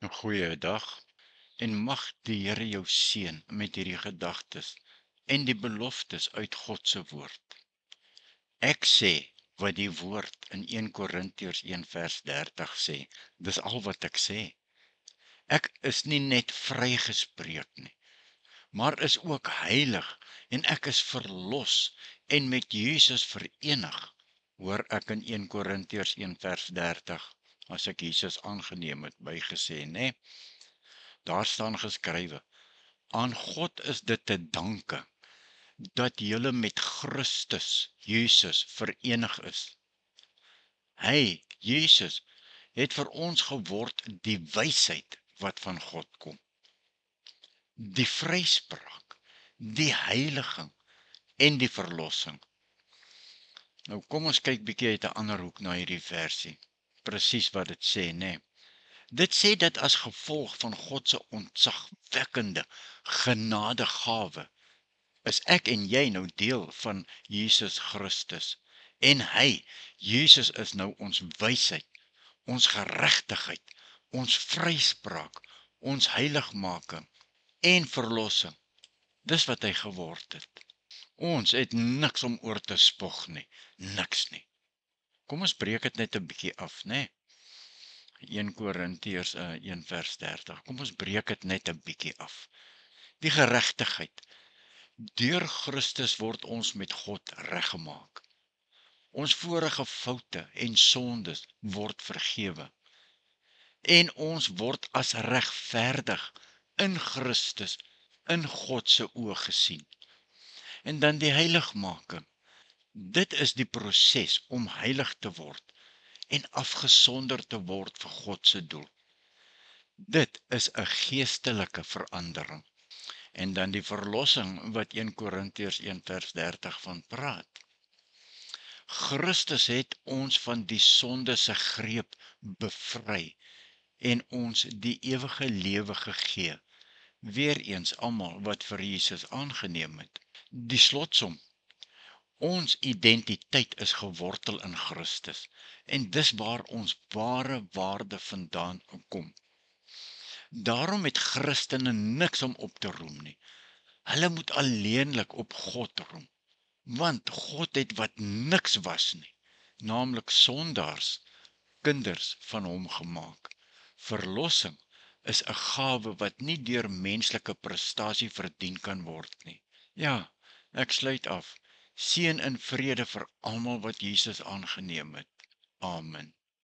'n Goeie dag en mag die Here jou seën met hierdie gedagtes en die beloftes uit God se woord. Ek sê wat die woord in 1 Korintiërs 1 vers 30 sê. Dis al wat ek sê. Ek is nie net vrygespreek nie, maar is ook heilig en ek is verlos en met Jesus verenig. Hoor ek in 1 Korintiërs 1 vers 30, as ek Jesus aangeneem het, bygesê, nê? Daar staan geskrywe: aan God is dit te danke dat julle met Christus Jesus verenig is. Hy, Jesus, het vir ons geword die wysheid wat van God kom, die vryspraak, die heiliging en die verlossing. Nou kom ons kyk bietjie uit 'n ander hoek na hierdie versie. Presies wat dit sê, nê? Dit sê dat as gevolg van God se ontzagwekkende genadegawe is ek en jy nou deel van Jesus Christus. En hy, Jesus, is nou ons wysheid, ons geregtigheid, ons vryspraak, ons heiligmaking en verlossing. Dis wat hy geword het. Ons het niks om oor te spog nie, niks nie. Kom ons breek dit net 'n bietjie af, né? 1 Korintiërs 1 vers 30. Kom ons breek dit net 'n bietjie af. Die geregtigheid. Deur Christus word ons met God reggemaak. Ons vorige foute en sondes word vergewe. En ons word as regverdig in Christus in God se oë gesien. En dan die heiligmaking. Dit is die proses om heilig te word en afgesonder te word vir God se doel. Dit is 'n geestelike verandering. En dan die verlossing wat 1 Korintiërs 1 vers 30 van praat. Christus het ons van die sonde se greep bevry en ons die ewige lewe gegee. Weereens almal wat vir Jesus aangeneem het. Die slotsom. Ons identiteit is gewortel in Christus en dis waar ons ware waarde vandaan kom. Daarom het Christene niks om op te roem nie. Hulle moet alleenlik op God roem, want God het wat niks was nie, naamlik sondaars, kinders van hom gemaak. Verlossing is 'n gawe wat nie deur menslike prestasie verdien kan word nie. Ja, ek sluit af. Seën en vrede vir almal wat Jesus aangeneem het. Amen.